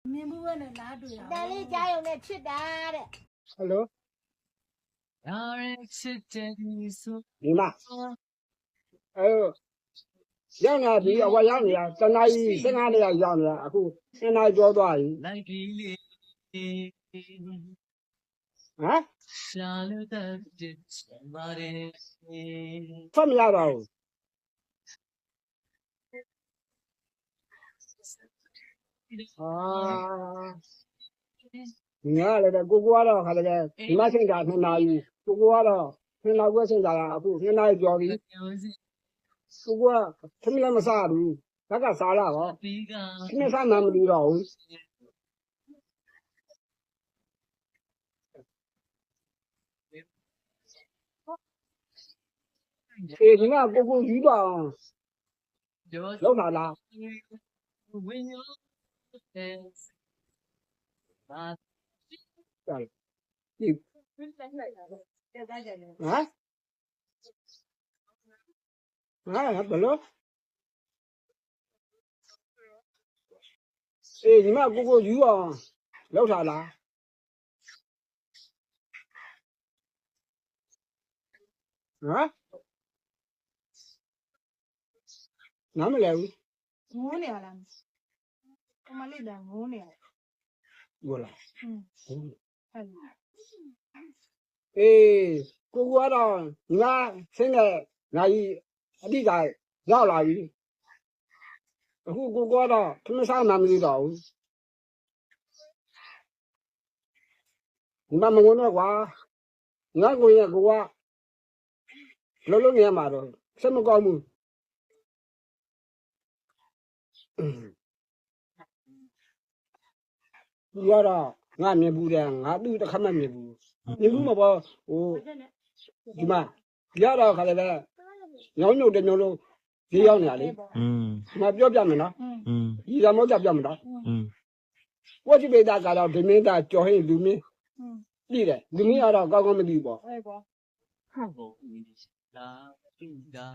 မြင်ဘူးနဲ့လားတွေ့တာ တန်လေးကြားရုံနဲ့ချစ်တာတဲ့ ဟယ်လို ရာရဲချစ်တဲ့ဆို ဒီမှာရောက်နေပြီအဝရောက်နေတာတနားကြီး15နှစ်ရောက်နေတာအခု2နာရီကျော်သွားပြီ လိုက်ပြီးလေ ဟမ် ရှာလို့တဲ့ချင်ပါတယ် ဖတ်မရပါဘူးငါလည်းကိုကတော့ခါလည်းဒီမချိန်တာ2နာရီကိုကတော့2နာရီခွဲချိန်တာအခု2နာရီကျော်ပြီကိုကသမီးလည်းမစားဘူးဘက်ကစားလာတော့ ပြီးက ခင်းစားမှမလို့တော့ဘူးဒီမှာကိုယူပါအောင် ပြော လောက်လာလား ဝင်ရောတဲ့ဘာ ဒီ တက်လိုက်တာတော့တက်ကြတယ် ဟမ်ဘယ်လိုဒီမှာကိုယူအောင်လောက်လာလားဟမ်နားမလဲဘူး ငိုးနေရလားကမလေးတန်ငိုးနေရ ဟုတ်လား ဟင်းဟဲ့ ကိုကတော့ငါဆင်းတဲ့ငါကြီးအတိကရောက်လာပြီအခုကိုကတော့ခင်းစားမှမလို့တော့ဘူးဒီမှာမငုံတော့ကွာငါကိုရဲ့ကိုကလုံးလုံးနေရမှာတော့စက်မကောင်းဘူးဒီကတော့ငါမြင်ဘူးတယ်ငါသူ့တစ်ခါမှမြင်ဘူးမြင်ဘူးမပေါ့ဟိုဒီမှာဒီကတော့ခါလည်းပဲညောင်းညို့တညို့လုံးဒီရောက်နေရလေဒီမှာပြောပြမယ်နော်ဒီကမောကြပြောမယ်နော်ဝတ်ကြည့်ပေးတာကတော့ဒီမင်းသားကြော်ဟင်းလူမင်းပြည်တယ်လူမင်းကတော့ကောင်းကောင်းမသိဘူးပေါ့ အဲ့ပေါ့ ဘုံလာပြီးတာ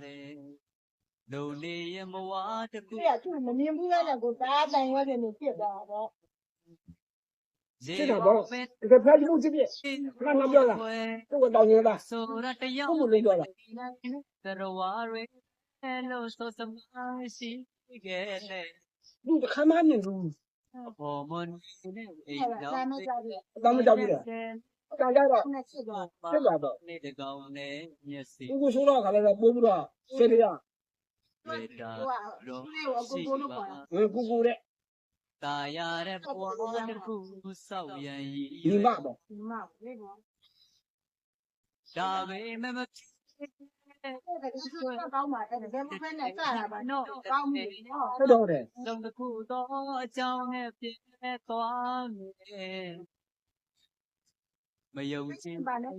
တဲ့လုံးနေရမဝါတကူ ပြသူမမြင်ဘူးနဲ့ကိုတားတိုင်ရွက်နေပြစ်သွားတော့ စစ်တာပေါ့ဒီဖက်မှုကြည့်ပြခဏပြောတာသူ့ကိုတောင်းနေတာ ဆိုရတယော ဟုတ်လို့လိမ့်တော့လား သရဝါရဲလို့ဆိုစမရှိခဲ့တဲ့ သူ့တစ်ခါမှမြင်ဘူး ဘောမွန်နဲ့အိ အဲ့ မ် ဒါ တော့ စာမကြဘူး အတောင်းမကြောက်ဘူးလေတောင်းကြတော့ နဲ့ချစ်သွား စစ်တာပေါ့ နေတကောင်နဲ့မျက်စိ သူကဆိုတော့ခါလည်းပို့ပြီးတော့စစ်ရ ဝေတာ ဟိုကသူ့လေးကိုအကိုကိုလို့ခေါ်တာ ကိုတဲ့ ตาရတဲ့ဘဝတစ်ခုစောက်ရန်ရည် ဒီမပေါ့ ဒီမှာလေးပေါ့ ဒါပေမဲ့မဖြစ် အဲ့ဒါကကောင်းပါအဲ့ဒါမဖက်နဲ့စတာပါတော့ကောင်းပြီနော် ဟုတ်တော့တယ် လုံးတစ်ခုတော့အကြောင်းနဲ့ပြည့်သွားမယ်မယုံကြည်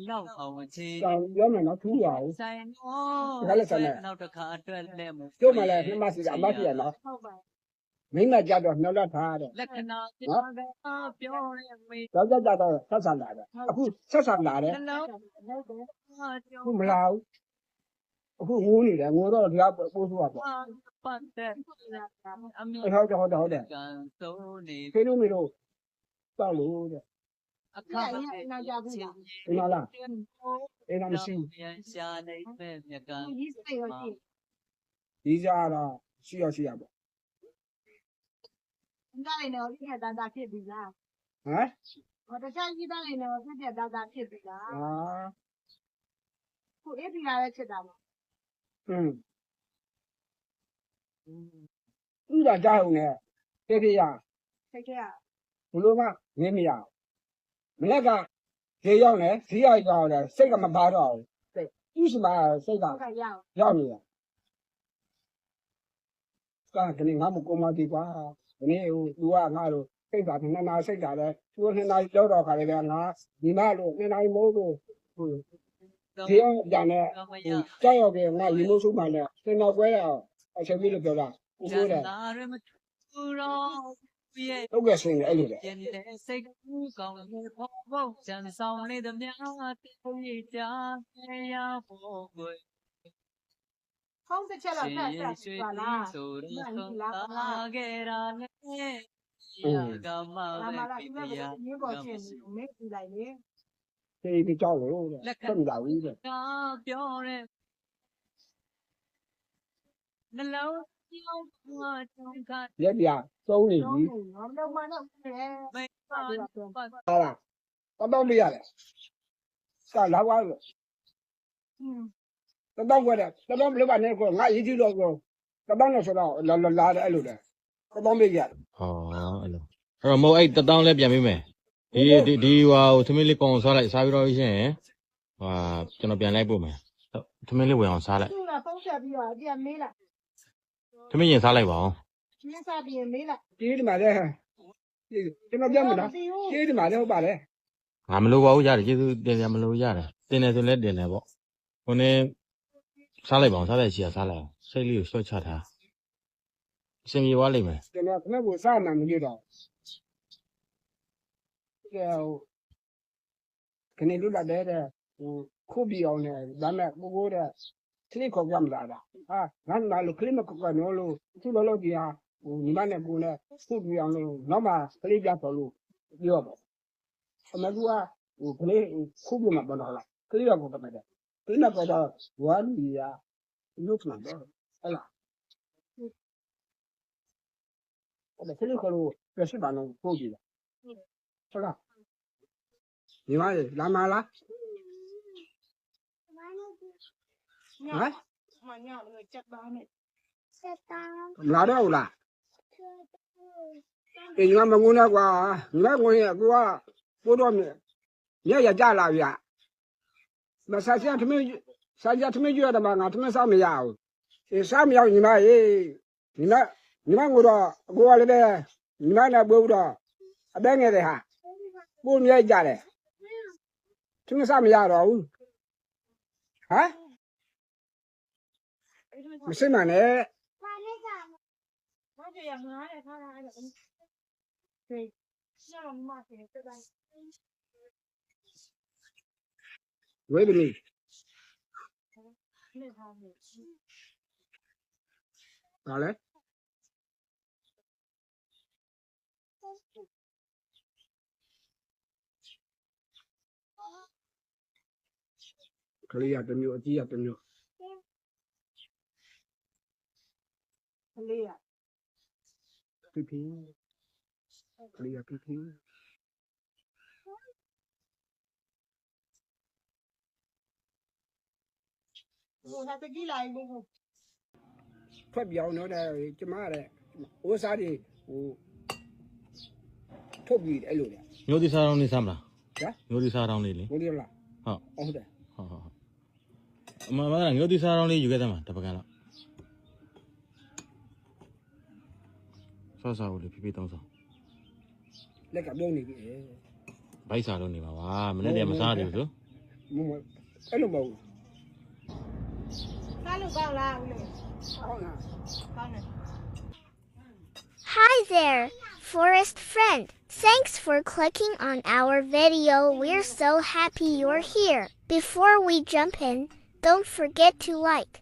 လောက်အောင်ချေ တောင်းပြောမယ်နော်ထူးရအောင် ဆိုင်တော့ နောက်တစ်ခါအတွက်လည်းမ ကျုပ်မှလည်းနှမစီကအမတ်ကြီးရနော် ဟုတ်ပါ မိမကြတော့နှောက်လက်ထားတဲ့ လက္ခဏာပြပြောရမေး တော့ကြတော့ဆက်ဆံလာတယ်အခုဆက်ဆံလာတယ် နှလုံး ဟုတ်တယ် အခုမလာဘူးအခုငိုးနေတယ်ငိုတော့ဒီကပို့ဆိုပါပေါ့ ပတ်တဲ့အမြ ဟုတ်တယ်ဟုတ်တယ် ကန်စိုးနေ ဖေးလို့မလို့တောက်လို့တဲ့ အခါမဲ့ နာကြဘူးလား ဒီမှာလားအဲ့ဒါမရှိဘူး ပြန်ရှာနေမဲ့မြကန် ဒီစိတ်ရောရှိ ဒီကြားတော့ရှိရပေါ့ ဒါလည်းတော့ဒီခက်တာဖြစ်ပြီလား ဟမ် ဟောတခြားကြီးသားလည်းတော့ပြက်တာဖြစ်ပြီလား အာ ခုအေးပြီလာလည်းဖြစ်တာပေါ့ ဥဒါကြားုံနဲ့ဖေးဖေးရ စိတ်ထဲက ဘလို့ကငင်းမရမလက်ကဈေးရောက်နေဈေးရောက်တော့တယ်စိတ်ကမပါတော့ဘူးဥစမာစိတ်က ဟုတ်ကဲ့ရအောင် ရောက်နေတယ်ကငါမကုမတိကွာဒီနေ့ဟိုသူကငါတို့စိတ်ကနှစ်နာစိတ်ကလည်းသူနှစ်နာရောက်တော့ခါလည်းငါဒီမလို့နှစ်နာမိုးလို့ဟိုဈေးရောက်ပြန်နေကြောက်ရောက်ကငါရေမိုးဆုံးမှလည်းစင်တော်ကွဲရအောင်အချက်ကြီးလို့ပြောတာဦးကိုတယ် ဒါရမတူတော့ရဲ့ ဟုတ်ကဲ့ဆိုရင်အဲ့လိုလေ ပြန်တဲ့စိတ်ကူးကောင်းလေဖို့ကြံဆောင်နေသည်များတေးကြရဖို့ကို ဖုန်းတစ်ချက်တော့ဆက်ပါလား ဆိုရဆုံးလာခဲ့တာနဲ့ ကမ ဒါမှ ပဲ လာ ပြ ဒီ ပြ က ရ ရင်းပေါ်ချင်းမင်းပြလိုက်လေ ဒီကြောက်လို့ဆက်မလာဘူးတဲ့ ကပြောတဲ့နှလုံးကြောင်းသွားတုံးခါ ရက်ပြသုံးနေ တော့ ပြီ ငေါတော့မတော့လေ မိမ ပါတော့ ပတ် ဟာလားတော့မရတယ်ကလာပါလို့ တော့ကွက်တယ်တော့မလို့ပါနဲ့ကိုငါရေးကြည့်တော့ကိုတော့နဲ့ဆိုတော့လာတယ်အဲ့လိုလေတော့မေးရတယ် ဟောအဲ့လိုအဲ့တော့မဟုတ်အဲ့1000လဲပြန်ပေးမယ်ဒီဟိုသမင်းလေးကောင်းစားလိုက်စားပြီးတော့ရှင်ဟာကျွန်တော်ပြန်လိုက်ပို့မယ်သမင်းလေးဝင်အောင်စားလိုက် သူ့လားဖုန်းဆက်ပြီးတော့ပြန်မေးလိုက် သမင်းရင်စားလိုက်ပါအောင် မင်းစားပြီးမေးလိုက် ဒီမှာလေကျွန်တော်ပြောမှာနော်ဒီမှာလေဟုတ်ပါလေ ငါမလို့ပါဘူးရတယ်ကျေးဇူးတင်ကြမလို့ရတယ်တင်တယ်ဆိုလဲတင်တယ်ပေါ့ဟိုနေ့စားလိုက်ပါအောင်စားတဲ့ရှိရစားလိုက်အောင်စိတ်လေးကိုဆွတ်ချထားအရှင်ပြေသွားလိမ့်မယ် ကျွန်တော်ခဏကိုစားမှမလို့တော့ကနေလို့လာတဲ့ခုပြီးအောင်နဲ့ဒါမဲ့ကိုတဲ့ခလစ်ခေါ်ကြမလားဟာငါနာလို့ခလစ်မခေါ်ကနော်လို့သူ့လောကြီးဟာညီမနဲ့ကိုနဲ့ခုပြီးအောင်လို့နောက်မှခလစ်ပြတော်လို့ပြောပေါ့အမကူကခလစ်ခုပြီးမှပေါ်တော့လားခလစ်ကတော့တမတဲ့ခလစ်ကတော့ဝါလူကြီးကရုပ်မှန်တော့ဟဲ့လားအဲ့ခလစ်ခေါ်လို့ပြရှိပါတော့ပို့ကြည့်လားဟုတ်လားညီမလေးလာမလားဟမ် မညောင်းလို့ချက်သားနဲ့ လာတော့လားဒီညီမငုံနေကွာညီမငုံရဲ့ကိုကပို့တော့မြက်ရကြလာဗျမဆာချသမင်းစာကြသမင်းကြရတယ်မှာငါသမင်းစားမရဘူးအေးစားမရညီမရေညီမငိုတော့ကိုကလည်းပဲညီမနဲ့ပို့တော့အသက်ငယ်တယ်ဟာပို့မြက်ကြတယ်သမင်းစားမရတော့ဘူးဟမ်မရှိမှနဲ့ ဘာကြရမှာလဲထားထားအဲ့ဒီရှောင်းမတဲ့တက်တိုင်း ဝေးပြီ နဲ့ထားနေ ဟာလေကလေးရတစ်မျိုးအကြီးရတစ်မျိုး ကလေးရ ဖိဖိကလေးရဖိဖိ ဟိုဟာတကြီးလိုက်ဘူး ဖက်ပြောင်းတော့တယ်ကျမတဲ့ဥစားတွေဟိုထုတ်ပြီးအဲ့လိုလေ မျိုးဒီစားတောင်းလေးစားမလား ဟမ် မျိုးဒီစားတောင်းလေးလေ ဘုန်းကြီးလား ဟုတ် ဟုတ်တယ် ဟုတ်အမမကမျိုးဒီစားတောင်းလေးယူခဲ့တယ်မှာတပကံလောက်ဆောဆောလေးဖြည်းဖြည်းတောင်းဆောင် လက်ကပြုံးနေပြီ ဘိုက်စားလို့နေပါပါမနေ့တည်းမစားသေးဘူးဆို မအဲ့လိုမဟုတ် စားလို့ကောင်းလားဦးလေး ဟုတ်လား ကောင်းတယ် Hi there, forest friend. Thanks for clicking on our video. We're so happy you're here. Before we jump in, don't forget to like,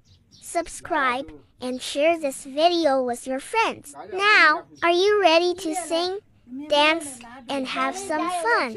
subscribe, and share this video with your friends. Now, are you ready to sing, dance, and have some fun?